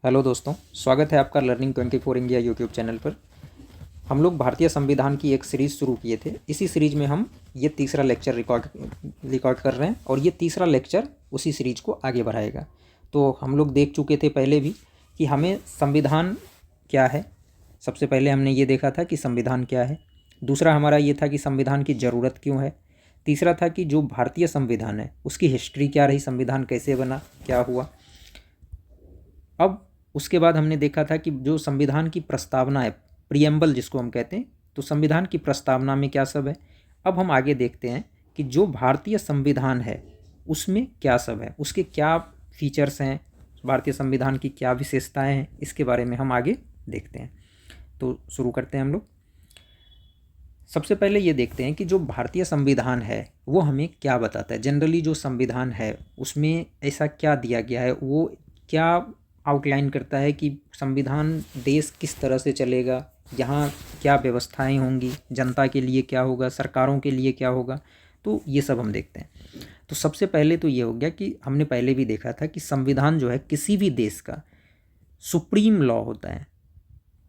Hello दोस्तों, स्वागत है आपका लर्निंग 24 इंडिया यूट्यूब चैनल पर। हम लोग भारतीय संविधान की एक सीरीज़ शुरू किए थे। इसी सीरीज़ में हम ये तीसरा लेक्चर रिकॉर्ड कर रहे हैं और ये तीसरा लेक्चर उसी सीरीज़ को आगे बढ़ाएगा। तो हम लोग देख चुके थे पहले भी कि हमें संविधान क्या है। सबसे पहले हमने ये देखा था कि संविधान क्या है। दूसरा हमारा ये था कि संविधान की ज़रूरत क्यों है। तीसरा था कि जो भारतीय संविधान है उसकी हिस्ट्री क्या रही, संविधान कैसे बना, क्या हुआ। अब उसके बाद हमने देखा था कि जो संविधान की प्रस्तावना है, प्रियम्बल जिसको हम कहते हैं, तो संविधान की प्रस्तावना में क्या सब है। अब हम आगे देखते हैं कि जो भारतीय संविधान है उसमें क्या सब है, उसके क्या फीचर्स हैं, भारतीय संविधान की क्या विशेषताएं हैं, इसके बारे में हम आगे देखते हैं। तो शुरू करते हैं हम लोग। सबसे पहले ये देखते हैं कि जो भारतीय संविधान है वो हमें क्या बताता है। जनरली जो संविधान है उसमें ऐसा क्या दिया गया है, वो क्या आउटलाइन करता है कि संविधान देश किस तरह से चलेगा, यहाँ क्या व्यवस्थाएं होंगी, जनता के लिए क्या होगा, सरकारों के लिए क्या होगा। तो ये सब हम देखते हैं। तो सबसे पहले तो ये हो गया कि हमने पहले भी देखा था कि संविधान जो है किसी भी देश का सुप्रीम लॉ होता है।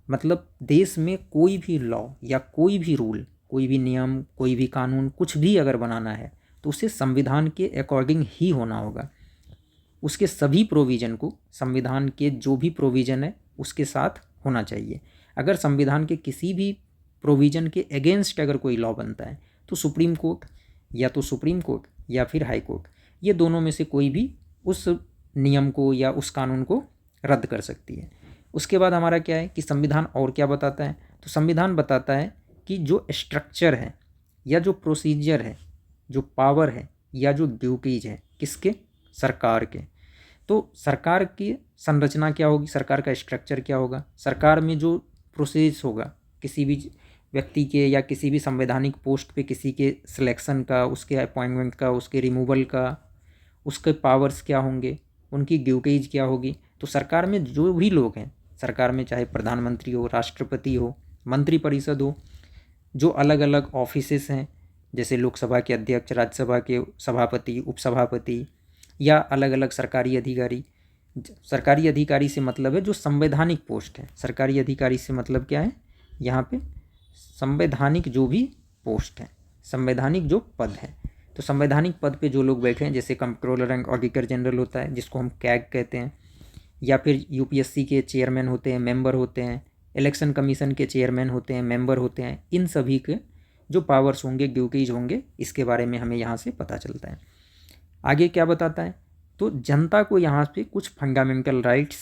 मतलब देश में कोई भी लॉ या कोई भी रूल, कोई भी नियम, कोई भी कानून, कुछ भी अगर बनाना है तो उसे संविधान के अकॉर्डिंग ही होना होगा। उसके सभी प्रोविज़न को संविधान के जो भी प्रोविज़न है उसके साथ होना चाहिए। अगर संविधान के किसी भी प्रोविज़न के अगेंस्ट अगर कोई लॉ बनता है तो सुप्रीम कोर्ट या फिर हाई कोर्ट, ये दोनों में से कोई भी उस नियम को या उस कानून को रद्द कर सकती है। उसके बाद हमारा क्या है कि संविधान और क्या बताता है। तो संविधान बताता है कि जो स्ट्रक्चर है या जो प्रोसीजर है, जो पावर है या जो ड्यूटीज है, किसके, सरकार के। तो सरकार की संरचना क्या होगी, सरकार का स्ट्रक्चर क्या होगा, सरकार में जो प्रोसेस होगा किसी भी व्यक्ति के या किसी भी संवैधानिक पोस्ट पे किसी के सिलेक्शन का, उसके अपॉइंटमेंट का, उसके रिमूवल का, उसके पावर्स क्या होंगे, उनकी ड्यूटीज क्या होगी। तो सरकार में जो भी लोग हैं, सरकार में चाहे प्रधानमंत्री हो, राष्ट्रपति हो, मंत्रिपरिषद हो, जो अलग अलग ऑफिसेस हैं जैसे लोकसभा के अध्यक्ष, राज्यसभा के सभापति, उपसभापति, या अलग अलग सरकारी अधिकारी। सरकारी अधिकारी से मतलब है जो संवैधानिक पोस्ट है। सरकारी अधिकारी से मतलब क्या है, यहाँ पे संवैधानिक जो भी पोस्ट है, संवैधानिक जो पद है। तो संवैधानिक पद पे जो लोग बैठे हैं, जैसे कंट्रोलर एंड ऑडिटर जनरल होता है जिसको हम कैग कहते हैं, या फिर यूपीएससी के चेयरमैन होते हैं, मेंबर होते हैं, इलेक्शन कमीशन के चेयरमैन होते हैं, मेंबर होते हैं। इन सभी के जो पावर्स होंगे, ड्यूटीज होंगे, इसके बारे में हमें यहाँ से पता चलता है। आगे क्या बताता है, तो जनता को यहाँ पे कुछ फंडामेंटल राइट्स,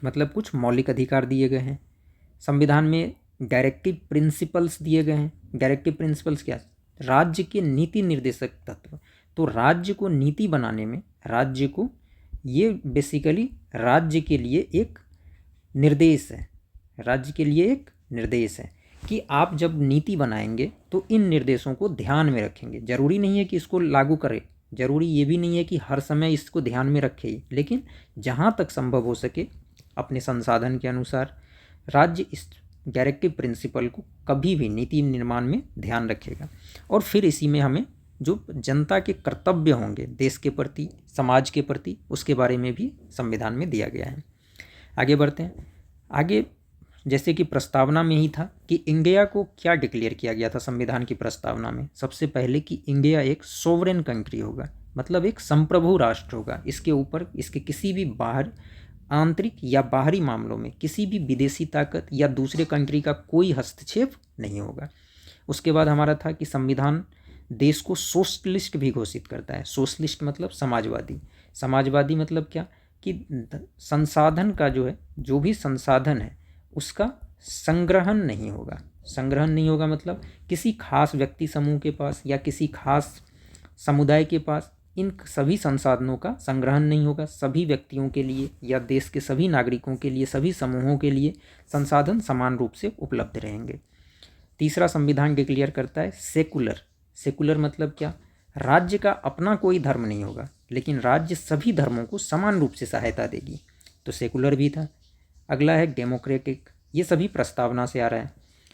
मतलब कुछ मौलिक अधिकार दिए गए हैं। संविधान में डायरेक्टिव प्रिंसिपल्स दिए गए हैं। डायरेक्टिव प्रिंसिपल्स क्या, राज्य के नीति निर्देशक तत्व। तो राज्य को नीति बनाने में, राज्य को, ये बेसिकली राज्य के लिए एक निर्देश है, राज्य के लिए एक निर्देश है कि आप जब नीति बनाएंगे तो इन निर्देशों को ध्यान में रखेंगे। जरूरी नहीं है कि इसको लागू करें, जरूरी ये भी नहीं है कि हर समय इसको ध्यान में रखे, लेकिन जहाँ तक संभव हो सके अपने संसाधन के अनुसार राज्य इस डायरेक्टिव प्रिंसिपल को कभी भी नीति निर्माण में ध्यान रखेगा। और फिर इसी में हमें जो जनता के कर्तव्य होंगे देश के प्रति, समाज के प्रति, उसके बारे में भी संविधान में दिया गया है। आगे बढ़ते हैं। आगे जैसे कि प्रस्तावना में ही था कि इंडिया को क्या डिक्लेयर किया गया था संविधान की प्रस्तावना में। सबसे पहले कि इंडिया एक सोवरेन कंट्री होगा, मतलब एक संप्रभु राष्ट्र होगा। इसके ऊपर इसके किसी भी बाहर, आंतरिक या बाहरी मामलों में किसी भी विदेशी ताकत या दूसरे कंट्री का कोई हस्तक्षेप नहीं होगा। उसके बाद हमारा था कि संविधान देश को सोशलिस्ट भी घोषित करता है। सोशलिस्ट मतलब समाजवादी। समाजवादी मतलब क्या, कि संसाधन का जो है, जो भी संसाधन है उसका संग्रहण नहीं होगा। संग्रहण नहीं होगा मतलब किसी खास व्यक्ति समूह के पास या किसी खास समुदाय के पास इन सभी संसाधनों का संग्रहण नहीं होगा। सभी व्यक्तियों के लिए या देश के सभी नागरिकों के लिए, सभी समूहों के लिए संसाधन समान रूप से उपलब्ध रहेंगे। तीसरा संविधान डिक्लेयर करता है सेकुलर। सेकुलर मतलब क्या, राज्य का अपना कोई धर्म नहीं होगा, लेकिन राज्य सभी धर्मों को समान रूप से सहायता देगी। तो सेकुलर भी था। अगला है डेमोक्रेटिक। ये सभी प्रस्तावना से आ रहा है।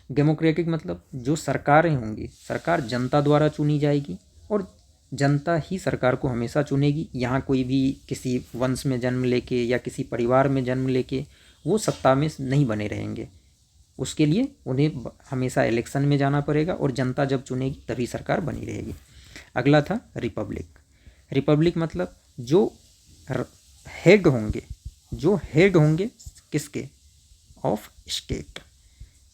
डेमोक्रेटिक मतलब जो सरकारें होंगी, सरकार जनता द्वारा चुनी जाएगी और जनता ही सरकार को हमेशा चुनेगी। यहाँ कोई भी किसी वंश में जन्म लेके या किसी परिवार में जन्म लेके वो सत्ता में नहीं बने रहेंगे। उसके लिए उन्हें हमेशा इलेक्शन में जाना पड़ेगा और जनता जब चुनेगी तभी सरकार बनी रहेगी। अगला था रिपब्लिक। रिपब्लिक मतलब जो हेड होंगे किसके, ऑफ स्टेट,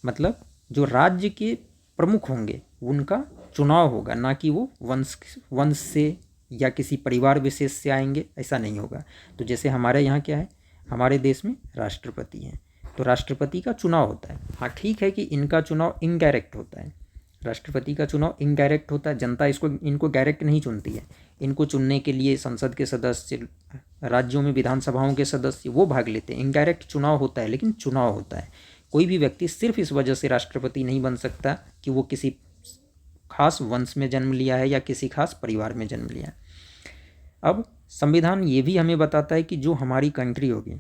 मतलब जो राज्य के प्रमुख होंगे उनका चुनाव होगा, ना कि वो वंश से या किसी परिवार विशेष से आएंगे, ऐसा नहीं होगा। तो जैसे हमारे यहाँ क्या है, हमारे देश में राष्ट्रपति हैं, तो राष्ट्रपति का चुनाव होता है। हाँ ठीक है कि इनका चुनाव इनडायरेक्ट होता है, राष्ट्रपति का चुनाव इनडायरेक्ट होता है, जनता इनको डायरेक्ट नहीं चुनती है। इनको चुनने के लिए संसद के सदस्य, राज्यों में विधानसभाओं के सदस्य वो भाग लेते हैं। इनडायरेक्ट चुनाव होता है, लेकिन चुनाव होता है। कोई भी व्यक्ति सिर्फ इस वजह से राष्ट्रपति नहीं बन सकता कि वो किसी खास वंश में जन्म लिया है या किसी खास परिवार में जन्म लिया है। अब संविधान ये भी हमें बताता है कि जो हमारी कंट्री होगी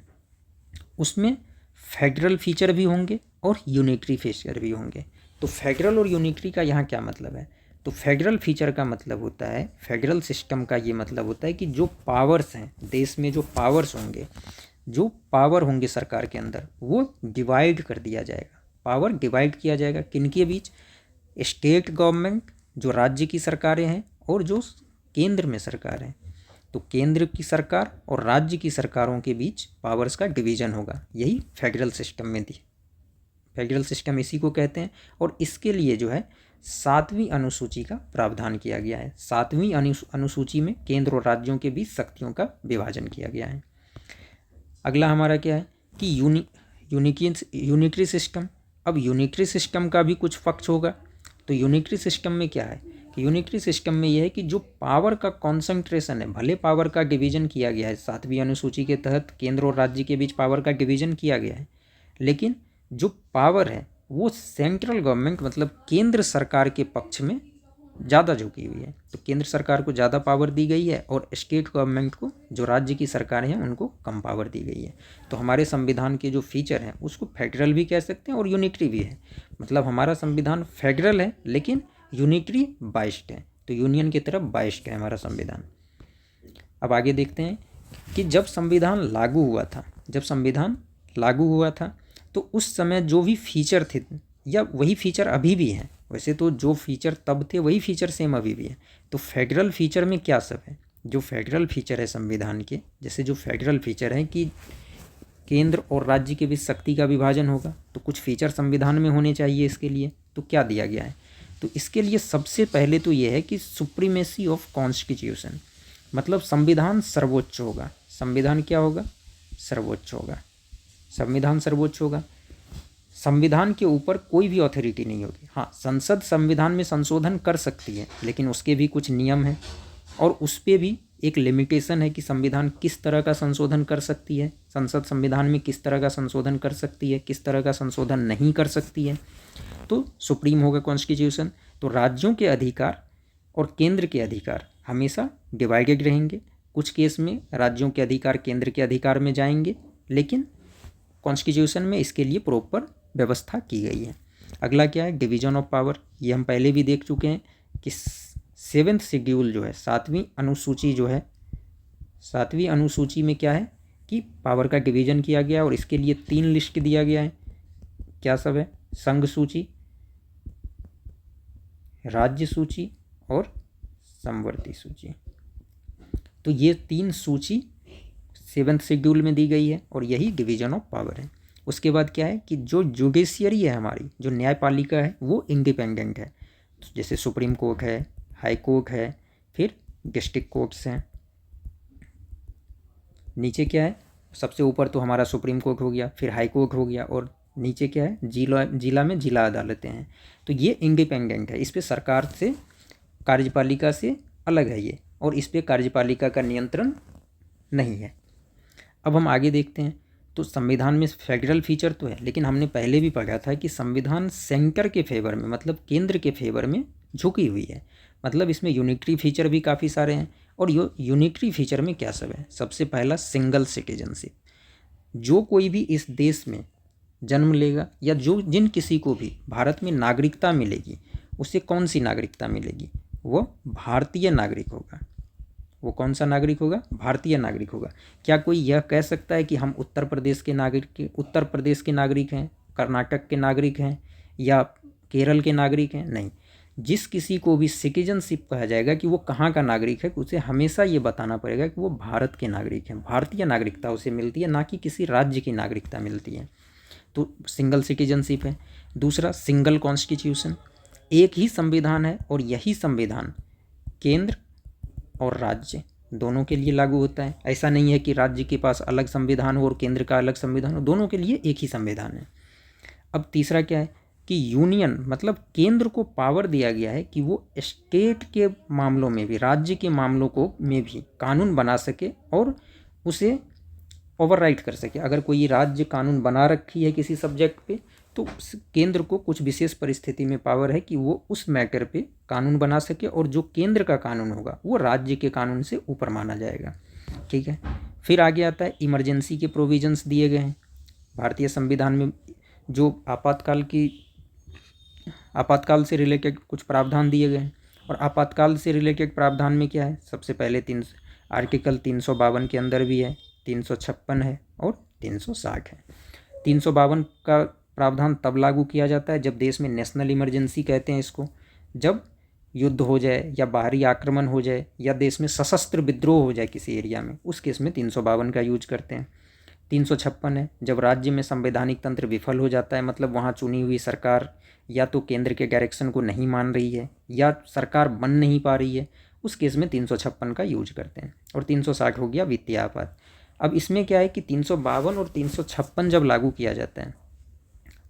उसमें फेडरल फीचर भी होंगे और यूनिटरी फीचर भी होंगे। तो फेडरल और यूनिटरी का यहाँ क्या मतलब है, तो फेडरल फीचर का मतलब होता है, फेडरल सिस्टम का ये मतलब होता है कि जो पावर्स हैं देश में, जो पावर्स होंगे, जो पावर होंगे सरकार के अंदर, वो डिवाइड कर दिया जाएगा। पावर डिवाइड किया जाएगा किन के बीच, स्टेट गवर्नमेंट जो राज्य की सरकारें हैं और जो केंद्र में सरकार हैं। तो केंद्र की सरकार और राज्य की सरकारों के बीच पावर्स का डिवीजन होगा, यही फेडरल सिस्टम में थी। फेडरल सिस्टम इसी को कहते हैं। और इसके लिए जो है 7वीं अनुसूची का प्रावधान किया गया है। 7वीं अनुसूची में केंद्र और राज्यों के बीच शक्तियों का विभाजन किया गया है। अगला हमारा क्या है कि यूनिटरी सिस्टम। अब यूनिटरी सिस्टम का भी कुछ पक्ष होगा। तो यूनिटरी सिस्टम में क्या है कि यूनिटरी सिस्टम में यह है कि जो पावर का कॉन्सेंट्रेशन है, भले पावर का डिवीजन किया गया है 7वीं अनुसूची के तहत, केंद्र और राज्य के बीच पावर का डिवीजन किया गया है, लेकिन जो पावर है वो सेंट्रल गवर्नमेंट मतलब केंद्र सरकार के पक्ष में ज़्यादा झुकी हुई है। तो केंद्र सरकार को ज़्यादा पावर दी गई है और स्टेट गवर्नमेंट को, जो राज्य की सरकारें हैं, उनको कम पावर दी गई है। तो हमारे संविधान के जो फीचर हैं उसको फेडरल भी कह सकते हैं और यूनिटरी भी है। मतलब हमारा संविधान फेडरल है लेकिन यूनिटरी बाइस्ड है, तो यूनियन की तरफ बाइस्ड है हमारा संविधान। अब आगे देखते हैं कि जब संविधान लागू हुआ था तो उस समय जो भी फीचर थे या वही फीचर अभी भी हैं, वैसे तो जो फीचर तब थे वही फीचर सेम अभी भी है। तो फेडरल फीचर में क्या सब है, जो फेडरल फीचर है संविधान के, जैसे जो फेडरल फीचर है कि केंद्र और राज्य के बीच शक्ति का विभाजन होगा, तो कुछ फीचर संविधान में होने चाहिए। इसके लिए तो क्या दिया गया है, तो इसके लिए सबसे पहले तो ये है कि सुप्रीमेसी ऑफ कॉन्स्टिट्यूशन, मतलब संविधान सर्वोच्च होगा। संविधान क्या होगा, सर्वोच्च होगा। संविधान सर्वोच्च होगा। संविधान के ऊपर कोई भी अथॉरिटी नहीं होगी। हाँ, संसद संविधान में संशोधन कर सकती है, लेकिन उसके भी कुछ नियम हैं और उस पर भी एक लिमिटेशन है कि संविधान किस तरह का संशोधन कर सकती है, संसद संविधान में किस तरह का संशोधन कर सकती है, किस तरह का संशोधन नहीं कर सकती है। तो सुप्रीम होगा कॉन्स्टिट्यूशन। तो राज्यों के अधिकार और केंद्र के अधिकार हमेशा डिवाइडेड रहेंगे। कुछ केस में राज्यों के अधिकार केंद्र के अधिकार में जाएंगे, लेकिन कॉन्स्टिट्यूशन में इसके लिए प्रॉपर व्यवस्था की गई है। अगला क्या है, डिवीजन ऑफ पावर। ये हम पहले भी देख चुके हैं कि 7th शेड्यूल जो है, 7वीं अनुसूची जो है, 7वीं अनुसूची में क्या है कि पावर का डिवीजन किया गया और इसके लिए 3 लिस्ट दिया गया है। क्या सब है, संघ सूची, राज्य सूची और समवर्ती सूची। तो ये 3 सूची 7th शेड्यूल में दी गई है और यही डिवीजन ऑफ पावर है। उसके बाद क्या है कि जो जुडिशियरी है हमारी, जो न्यायपालिका है, वो इंडिपेंडेंट है। तो जैसे सुप्रीम कोर्ट है, हाई कोर्ट है, फिर डिस्ट्रिक्ट कोर्ट्स हैं। नीचे क्या है, सबसे ऊपर तो हमारा सुप्रीम कोर्ट हो गया, फिर हाई कोर्ट हो गया, और नीचे क्या है, जिला में जिला अदालतें हैं। तो ये इंडिपेंडेंट है, इस पर सरकार से, कार्यपालिका से अलग है ये, और इस पर कार्यपालिका का नियंत्रण नहीं है। अब हम आगे देखते हैं। तो संविधान में फेडरल फीचर तो है, लेकिन हमने पहले भी पढ़ा था कि संविधान सेंटर के फेवर में, मतलब केंद्र के फेवर में झुकी हुई है। मतलब इसमें यूनिटरी फीचर भी काफ़ी सारे हैं। और यूनिटरी फीचर में क्या सब है, सबसे पहला सिंगल सिटीजनशिप। जो कोई भी इस देश में जन्म लेगा या जिन किसी को भी भारत में नागरिकता मिलेगी, उसे कौन सी नागरिकता मिलेगी, वो भारतीय नागरिक होगा। वो कौन सा नागरिक होगा? भारतीय नागरिक होगा। क्या कोई यह कह सकता है कि हम उत्तर प्रदेश के नागरिक हैं, कर्नाटक के नागरिक हैं या केरल के नागरिक हैं? नहीं। जिस किसी को भी सिटीजनशिप कहा जाएगा कि वो कहाँ का नागरिक है, उसे हमेशा ये बताना पड़ेगा कि वो भारत के नागरिक हैं। भारतीय नागरिकता उसे मिलती है, ना कि किसी राज्य की नागरिकता मिलती है। तो सिंगल सिटीजनशिप है। दूसरा, सिंगल कॉन्स्टिट्यूशन, एक ही संविधान है और यही संविधान केंद्र और राज्य दोनों के लिए लागू होता है। ऐसा नहीं है कि राज्य के पास अलग संविधान हो और केंद्र का अलग संविधान हो, दोनों के लिए एक ही संविधान है। अब तीसरा क्या है कि यूनियन, मतलब केंद्र को पावर दिया गया है कि वो स्टेट के मामलों में भी, राज्य के मामलों को में भी कानून बना सके और उसे ओवरराइड कर सके। अगर कोई राज्य कानून बना रखी है किसी सब्जेक्ट पे, तो केंद्र को कुछ विशेष परिस्थिति में पावर है कि वो उस मैटर पे कानून बना सके और जो केंद्र का कानून होगा वो राज्य के कानून से ऊपर माना जाएगा। ठीक है। फिर आगे आता है इमरजेंसी के प्रोविजंस दिए गए हैं भारतीय संविधान में। जो आपातकाल से रिलेटेड कुछ प्रावधान दिए गए हैं। और आपातकाल से रिलेटेड प्रावधान में क्या है? सबसे पहले आर्टिकल 352 के अंदर भी है, 356 है और 360 है। 352 का प्रावधान तब लागू किया जाता है जब देश में नेशनल इमरजेंसी कहते हैं इसको, जब युद्ध हो जाए या बाहरी आक्रमण हो जाए या देश में सशस्त्र विद्रोह हो जाए किसी एरिया में, उस केस में 352 का यूज करते हैं। 356 है जब राज्य में संवैधानिक तंत्र विफल हो जाता है, मतलब वहाँ चुनी हुई सरकार या तो केंद्र के डायरेक्शन को नहीं मान रही है या सरकार बन नहीं पा रही है, उस केस में 356 का यूज करते हैं। और 360 हो गया वित्तीय आपात। अब इसमें क्या है कि 352 और 356 जब लागू किया जाता है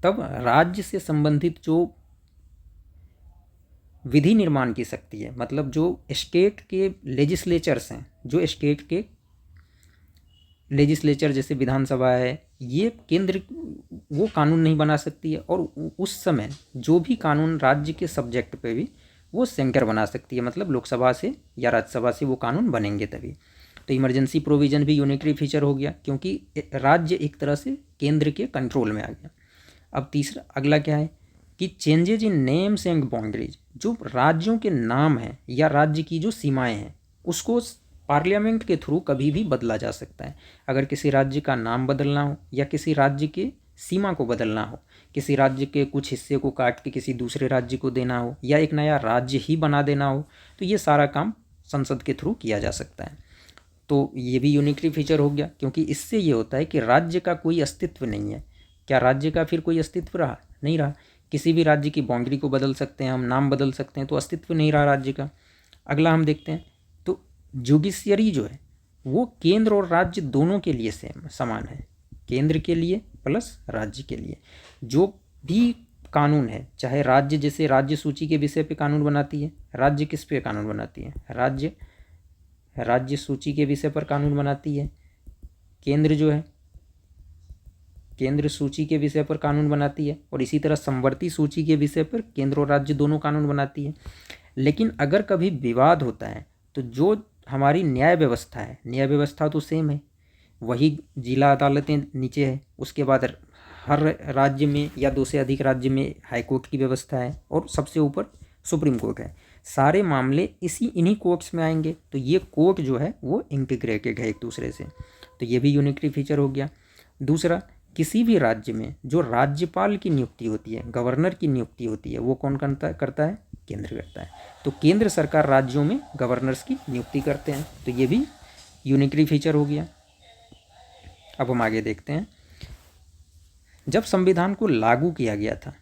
तब राज्य से संबंधित जो विधि निर्माण की शक्ति है, मतलब जो स्टेट के लेजिस्लेचर्स हैं, जो स्टेट के लेजिस्लेचर जैसे विधानसभा है, ये केंद्र वो कानून नहीं बना सकती है। और उस समय जो भी कानून राज्य के सब्जेक्ट पे भी वो सेंटर बना सकती है, मतलब लोकसभा से या राज्यसभा से वो कानून बनेंगे तभी। तो इमरजेंसी प्रोविज़न भी यूनिटरी फीचर हो गया क्योंकि राज्य एक तरह से केंद्र के कंट्रोल में आ गया। अब तीसरा अगला क्या है कि changes in names and boundaries, जो राज्यों के नाम हैं या राज्य की जो सीमाएं हैं उसको पार्लियामेंट के थ्रू कभी भी बदला जा सकता है। अगर किसी राज्य का नाम बदलना हो या किसी राज्य के सीमा को बदलना हो, किसी राज्य के कुछ हिस्से को काट के किसी दूसरे राज्य को देना हो या एक नया राज्य ही बना देना हो, तो ये सारा काम संसद के थ्रू किया जा सकता है। तो ये भी यूनिटरी फीचर हो गया क्योंकि इससे ये होता है कि राज्य का कोई अस्तित्व नहीं है। क्या राज्य का फिर कोई अस्तित्व रहा? नहीं रहा। किसी भी राज्य की बाउंड्री को बदल सकते हैं हम, नाम बदल सकते हैं, तो अस्तित्व नहीं रहा राज्य का। अगला हम देखते हैं तो जुडिशियरी जो है वो केंद्र और राज्य दोनों के लिए समान है, केंद्र के लिए प्लस राज्य के लिए। जो भी कानून है, चाहे राज्य जैसे राज्य सूची के विषय पे कानून बनाती है, राज्य किस पे कानून बनाती है? राज्य सूची के विषय पर कानून बनाती है। केंद्र जो है केंद्र सूची के विषय पर कानून बनाती है और इसी तरह समवर्ती सूची के विषय पर केंद्र और राज्य दोनों कानून बनाती है। लेकिन अगर कभी विवाद होता है तो जो हमारी न्याय व्यवस्था है, न्याय व्यवस्था तो सेम है, वही जिला अदालतें नीचे है, उसके बाद हर राज्य में या दो से अधिक राज्य में हाई कोर्ट की व्यवस्था है और सबसे ऊपर सुप्रीम कोर्ट है। सारे मामले इन्हीं कोर्ट्स में आएंगे, तो ये कोर्ट जो है वो इंटीग्रेटेड है एक दूसरे से। तो ये भी यूनिटरी फीचर हो गया। दूसरा, किसी भी राज्य में जो राज्यपाल की नियुक्ति होती है, गवर्नर की नियुक्ति होती है, वो कौन करता है? केंद्र करता है। तो केंद्र सरकार राज्यों में गवर्नर्स की नियुक्ति करते हैं, तो ये भी यूनिटरी फीचर हो गया। अब हम आगे देखते हैं, जब संविधान को लागू किया गया था,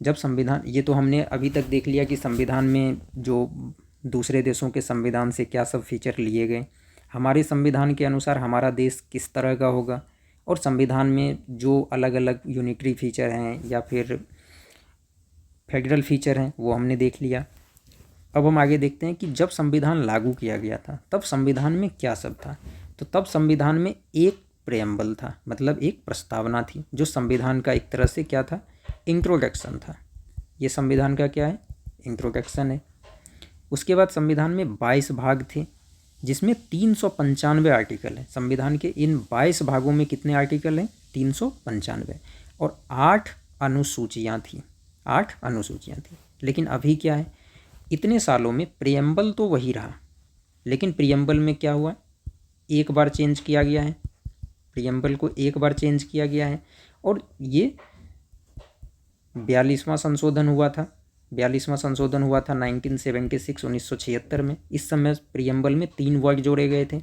जब संविधान, ये तो हमने अभी तक देख लिया कि संविधान में जो दूसरे देशों के संविधान से क्या सब फीचर लिए गए, हमारे संविधान के अनुसार हमारा देश किस तरह का होगा, और संविधान में जो अलग अलग यूनिटरी फीचर हैं या फिर फेडरल फीचर हैं वो हमने देख लिया। अब हम आगे देखते हैं कि जब संविधान लागू किया गया था तब संविधान में क्या सब था। तो तब संविधान में एक प्रेम्बल था, मतलब एक प्रस्तावना थी, जो संविधान का एक तरह से क्या था? इंट्रोडक्शन था। ये संविधान का क्या है? इंट्रोडक्शन है। उसके बाद संविधान में 22 भाग थे जिसमें 395 आर्टिकल हैं। संविधान के इन 22 भागों में कितने आर्टिकल हैं? 395। और 8 अनुसूचियाँ थी। लेकिन अभी क्या है इतने सालों में प्रियम्बल तो वही रहा, लेकिन प्रियम्बल में क्या हुआ, एक बार चेंज किया गया है, प्रियम्बल को एक बार चेंज किया गया है। और ये 42वां संशोधन हुआ था, 42वां संशोधन हुआ था 1976 में। इस समय प्रियम्बल में 3 वर्ड जोड़े गए थे।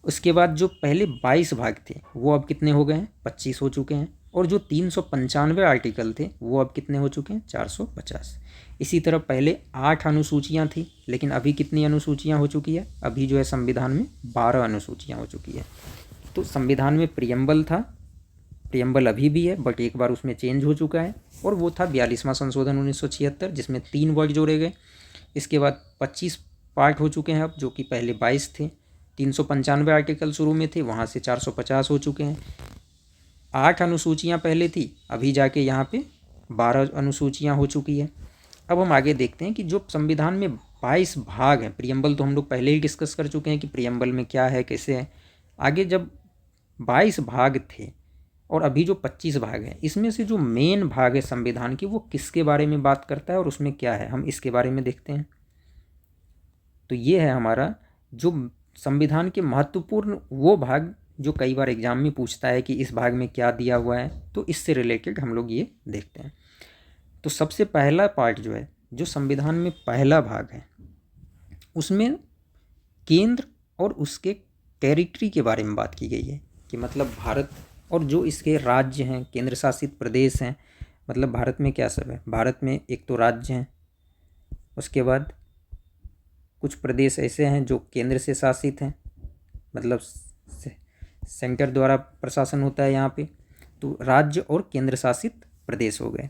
उसके बाद जो पहले 22 भाग थे वो अब कितने हो गए हैं, 25 हो चुके हैं। और जो 395 आर्टिकल थे वो अब कितने हो चुके हैं, 450। इसी तरह पहले 8 अनुसूचियाँ थी, लेकिन अभी कितनी अनुसूचियाँ हो चुकी है, अभी जो है संविधान में 12 अनुसूचियाँ हो चुकी है। तो संविधान में प्रियम्बल था, प्रियम्बल अभी भी है, बट एक बार उसमें चेंज हो चुका है, और वो था 42वां संशोधन 1976, जिसमें 3 वर्ड जोड़े गए। इसके बाद 25 पार्ट हो चुके हैं अब, जो कि पहले 22 थे। 395 आर्टिकल शुरू में थे, वहाँ से 450 हो चुके हैं। 8 अनुसूचियाँ पहले थी, अभी जाके यहाँ पे 12 अनुसूचियाँ हो चुकी है। अब हम आगे देखते हैं कि जो संविधान में 22 भाग हैं, प्रियम्बल तो हम लोग पहले ही डिस्कस कर चुके हैं कि प्रियम्बल में क्या है, कैसे है। आगे जब 22 भाग थे और अभी जो 25 भाग हैं, इसमें से जो मेन भाग है संविधान की, वो किसके बारे में बात करता है और उसमें क्या है, हम इसके बारे में देखते हैं। तो ये है हमारा जो संविधान के महत्वपूर्ण वो भाग जो कई बार एग्जाम में पूछता है कि इस भाग में क्या दिया हुआ है, तो इससे रिलेटेड हम लोग ये देखते हैं। तो सबसे पहला पार्ट जो है, जो संविधान में पहला भाग है, उसमें केंद्र और उसके टेरिटरी के बारे में बात की गई है कि मतलब भारत और जो इसके राज्य हैं, केंद्र शासित प्रदेश हैं। मतलब भारत में क्या सब है, भारत में एक तो राज्य हैं, उसके बाद कुछ प्रदेश ऐसे हैं जो केंद्र से शासित हैं, मतलब सेंटर द्वारा प्रशासन होता है यहाँ पे। तो राज्य और केंद्र शासित प्रदेश हो गए।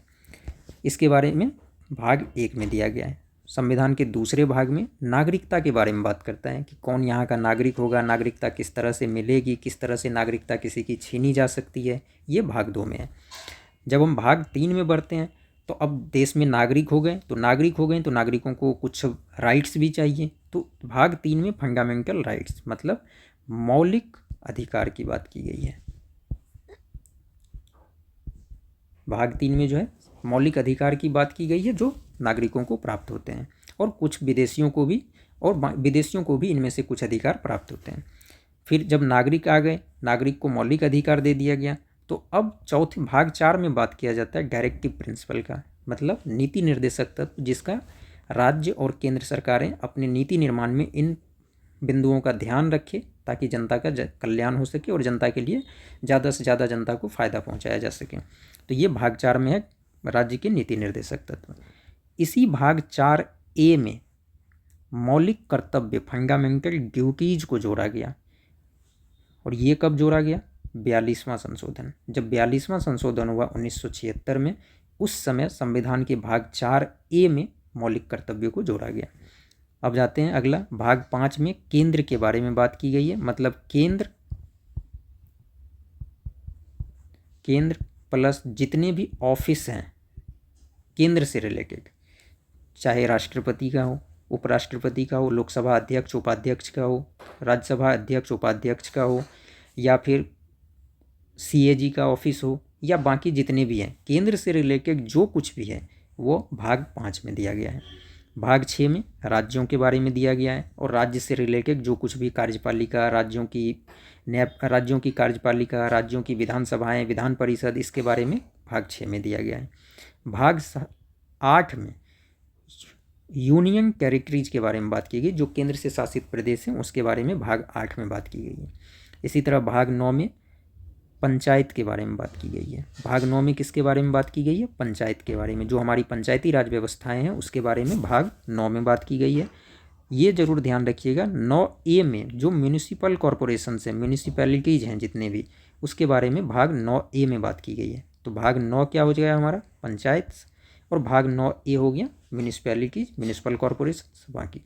इसके बारे में भाग 1 में दिया गया है। संविधान के दूसरे भाग में नागरिकता के बारे में बात करता है कि कौन यहाँ का नागरिक होगा, नागरिकता किस तरह से मिलेगी, किस तरह से नागरिकता किसी की छीनी जा सकती है, ये भाग 2 में है। जब हम भाग 3 में बढ़ते हैं तो अब देश में नागरिक हो गए, तो नागरिकों को कुछ राइट्स भी चाहिए। तो भाग 3 में फंडामेंटल राइट्स मतलब मौलिक अधिकार की बात की गई है। भाग 3 में जो है मौलिक अधिकार की बात की गई है जो नागरिकों को प्राप्त होते हैं, और कुछ विदेशियों को भी इनमें से कुछ अधिकार प्राप्त होते हैं। फिर जब नागरिक आ गए, नागरिक को मौलिक अधिकार दे दिया गया, तो अब चौथे भाग 4 में बात किया जाता है डायरेक्टिव प्रिंसिपल का, मतलब नीति निर्देशक तत्व, जिसका राज्य और केंद्र सरकारें अपने नीति निर्माण में इन बिंदुओं का ध्यान रखें ताकि जनता का कल्याण हो सके और जनता के लिए ज़्यादा से ज़्यादा जनता को फ़ायदा पहुंचाया जा सके। तो ये भाग 4 में है राज्य के नीति निर्देशक तत्व। इसी भाग 4A में मौलिक कर्तव्य फंडामेंटल ड्यूटीज़ को जोड़ा गया, और ये कब जोड़ा गया, 42वां संशोधन। जब 42वां संशोधन हुआ 1976 में, उस समय संविधान के भाग 4A में मौलिक कर्तव्यों को जोड़ा गया। अब जाते हैं अगला भाग 5 में केंद्र के बारे में बात की गई है। मतलब केंद्र प्लस जितने भी ऑफिस हैं केंद्र से रिलेटेड, चाहे राष्ट्रपति का हो, उपराष्ट्रपति का हो, लोकसभा अध्यक्ष उपाध्यक्ष का हो, राज्यसभा अध्यक्ष उपाध्यक्ष का हो, या फिर CAG का ऑफिस हो, या बाकी जितने भी हैं केंद्र से रिलेटेड जो कुछ भी है वो भाग 5 में दिया गया है। भाग 6 में राज्यों के बारे में दिया गया है, और राज्य से रिलेटेड जो कुछ भी कार्यपालिका, राज्यों की कार्यपालिका, राज्यों की विधानसभाएं, विधान परिषद, इसके बारे में भाग 6 में दिया गया है। भाग 8 में यूनियन टेरिटरीज के बारे में बात की गई, जो केंद्र से शासित प्रदेश हैं उसके बारे में भाग 8 में बात की गई है। इसी तरह भाग 9 में पंचायत के बारे में बात की गई है। भाग 9 में किसके बारे में बात की गई है, पंचायत के बारे में, जो हमारी पंचायती राज व्यवस्थाएं हैं उसके बारे में भाग 9 में बात की गई है। ये जरूर ध्यान रखिएगा, 9A में जो म्यूनिसिपल कॉरपोरेशन है, म्यूनिसिपैलिटीज़ हैं जितने भी, उसके बारे में भाग 9A में बात की गई है। तो भाग 9 क्या हो जाएगा हमारा, पंचायत, और भाग 9A हो गया म्यूनिसिपैलिटीज़, म्यूनिसिपल कॉरपोरेशन बाकी।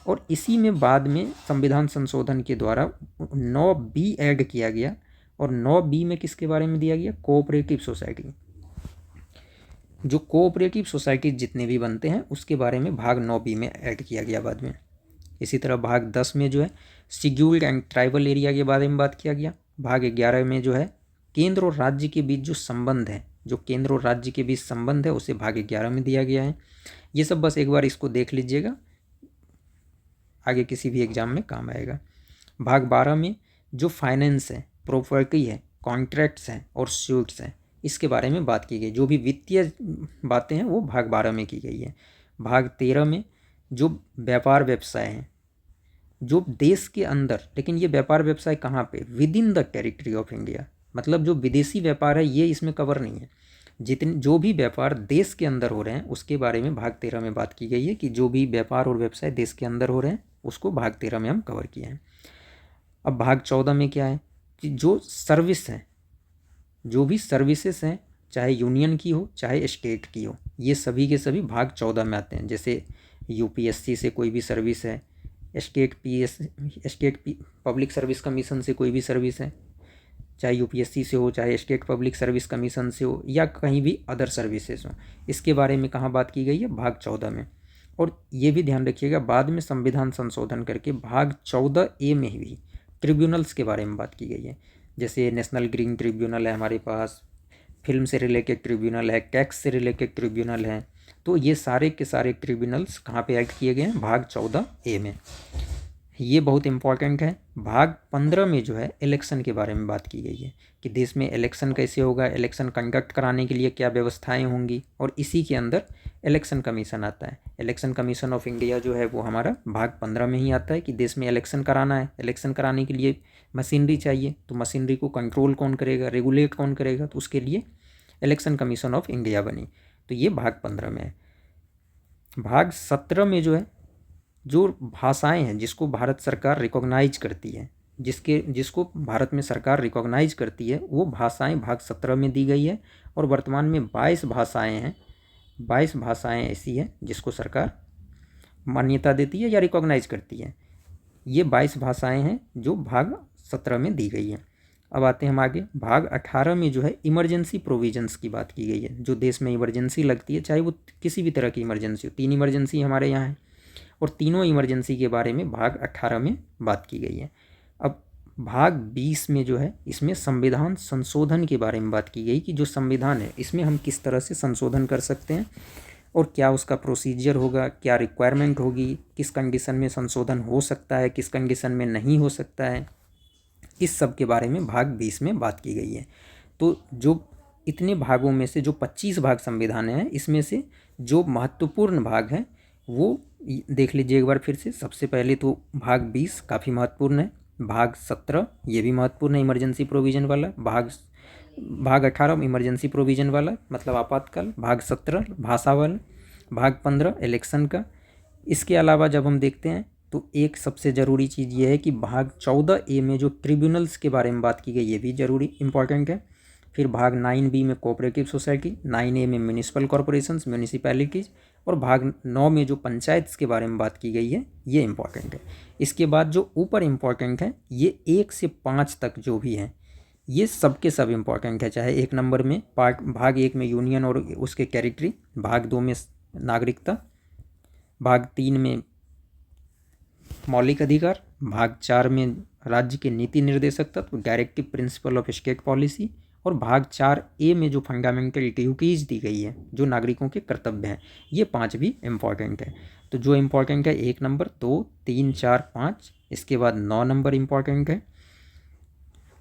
और इसी में बाद में संविधान संशोधन के द्वारा 9B ऐड किया गया, और 9B में किसके बारे में दिया गया, कोऑपरेटिव सोसाइटी। जो कोऑपरेटिव सोसाइटी जितने भी बनते हैं उसके बारे में भाग 9B में ऐड किया गया बाद में। इसी तरह भाग 10 में जो है शेड्यूल्ड एंड ट्राइबल एरिया के बारे में बात किया गया। भाग 11 में जो है केंद्र और राज्य के बीच जो संबंध है जो केंद्र और राज्य के बीच संबंध है उसे भाग 11 में दिया गया है। ये सब बस एक बार इसको देख लीजिएगा, आगे किसी भी एग्जाम में काम आएगा। भाग 12 में जो फाइनेंस है, प्रॉपर्टी है, कॉन्ट्रैक्ट्स हैं और सूट्स हैं, इसके बारे में बात की गई। जो भी वित्तीय बातें हैं वो भाग 12 में की गई है। भाग 13 में जो व्यापार व्यवसाय हैं जो देश के अंदर, लेकिन ये व्यापार व्यवसाय कहाँ पे, with in the territory of India, मतलब जो विदेशी व्यापार है ये इसमें कवर नहीं है। जितने जो भी व्यापार देश के अंदर हो रहे हैं उसके बारे में भाग 13 में बात की गई है कि जो भी व्यापार और व्यवसाय देश के अंदर हो रहे हैं उसको भाग 13 में हम कवर किए हैं। अब भाग 14 में क्या है कि जो सर्विस है, जो भी सर्विसेज हैं, चाहे यूनियन की हो चाहे स्टेट की हो, ये सभी के सभी भाग 14 में आते हैं। जैसे यूपीएससी से कोई भी सर्विस है, स्टेट पब्लिक सर्विस कमीशन से कोई भी सर्विस है, चाहे यूपीएससी से हो चाहे स्टेट पब्लिक सर्विस कमीशन से हो या कहीं भी अदर सर्विसेज हो, इसके बारे में कहाँ बात की गई है, भाग 14 में। और ये भी ध्यान रखिएगा, बाद में संविधान संशोधन करके भाग 14A में भी ट्रिब्यूनल्स के बारे में बात की गई है। जैसे नेशनल ग्रीन ट्रिब्यूनल है हमारे पास, फिल्म से रिलेटेड ट्रिब्यूनल है, टैक्स से रिलेटेड ट्रिब्यूनल है, तो ये सारे के सारे ट्रिब्यूनल्स कहाँ पे ऐड किए गए हैं, भाग 14A में। ये बहुत इंपॉर्टेंट है। भाग 15 में जो है इलेक्शन के बारे में बात की गई है कि देश में इलेक्शन कैसे होगा, इलेक्शन कंडक्ट कराने के लिए क्या व्यवस्थाएं होंगी, और इसी के अंदर इलेक्शन कमीशन आता है। इलेक्शन कमीशन ऑफ इंडिया जो है वो हमारा भाग 15 में ही आता है कि देश में इलेक्शन कराना है, इलेक्शन कराने के लिए मशीनरी चाहिए, तो मशीनरी को कंट्रोल कौन करेगा, रेगुलेट कौन करेगा, तो उसके लिए इलेक्शन कमीशन ऑफ इंडिया बनी, तो ये भाग 15 में है। भाग 17 में जो है जो भाषाएं हैं जिसको भारत सरकार रिकॉग्नाइज करती है, जिसको भारत में सरकार रिकॉग्नाइज करती है, वो भाषाएं भाग 17 में दी गई है। और वर्तमान में 22 भाषाएं हैं, 22 भाषाएं ऐसी हैं जिसको सरकार मान्यता देती है या रिकॉग्नाइज करती है। ये 22 भाषाएं हैं जो भाग 17 में दी गई है। अब आते हैं हम आगे, भाग 18 में जो है इमरजेंसी प्रोविजंस की बात की गई है। जो देश में इमरजेंसी लगती है, चाहे वो किसी भी तरह की इमरजेंसी हो, 3 इमरजेंसी हमारे यहाँ है, और तीनों इमरजेंसी के बारे में भाग 18 में बात की गई है। अब भाग 20 में जो है इसमें संविधान संशोधन के बारे में बात की गई कि जो संविधान है इसमें हम किस तरह से संशोधन कर सकते हैं और क्या उसका प्रोसीजर होगा, क्या रिक्वायरमेंट होगी, किस कंडीशन में संशोधन हो सकता है, किस कंडीशन में नहीं हो सकता है, इस सब के बारे में भाग 20 में बात की गई है। तो जो इतने भागों में से जो 25 भाग संविधान हैं, इसमें से जो महत्वपूर्ण भाग हैं वो देख लीजिए एक बार फिर से। सबसे पहले तो भाग 20 काफ़ी महत्वपूर्ण है, भाग 17 ये भी महत्वपूर्ण है, इमरजेंसी प्रोविज़न वाला, भाग 18 इमरजेंसी प्रोविज़न वाला मतलब आपातकाल, भाग 17 भाषा वाला, भाग 15 इलेक्शन का। इसके अलावा जब हम देखते हैं तो एक सबसे ज़रूरी चीज़ ये है कि भाग 14A में जो ट्रिब्यूनल्स के बारे में बात की गई ये भी ज़रूरी इंपॉर्टेंट है। फिर भाग 9B में कोऑपरेटिव सोसाइटी, 9A में म्यूनिसिपल कॉरपोरेशंस म्यूनिसिपैलिटीज़, और भाग 9 में जो पंचायत के बारे में बात की गई है ये इंपॉर्टेंट है। इसके बाद जो ऊपर इंपॉर्टेंट है ये 1 से 5 तक जो भी हैं ये सब के सब इंपॉर्टेंट है। चाहे 1 नंबर में भाग 1 में यूनियन और उसके टेरिटरी, भाग 2 में नागरिकता, भाग 3 में मौलिक अधिकार, भाग 4 में राज्य के नीति निर्देशक तत्व directive principle of state policy, और भाग 4A में जो फंडामेंटल ड्यूटीज दी गई है जो नागरिकों के कर्तव्य हैं, ये 5 भी इम्पॉर्टेंट है। तो जो इम्पॉर्टेंट है 1 नंबर 2 3 4 5, इसके बाद 9 नंबर इम्पॉर्टेंट है।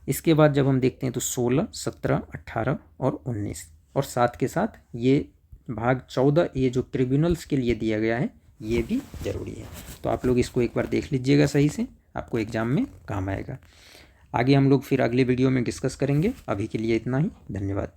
इसके बाद जब हम देखते हैं तो 16 17 18 और 19, और साथ के साथ ये भाग 14A जो ट्रिब्यूनल्स के लिए दिया गया है ये भी ज़रूरी है। तो आप लोग इसको एक बार देख लीजिएगा सही से, आपको एग्ज़ाम में काम आएगा। आगे हम लोग फिर अगले वीडियो में डिस्कस करेंगे। अभी के लिए इतना ही, धन्यवाद।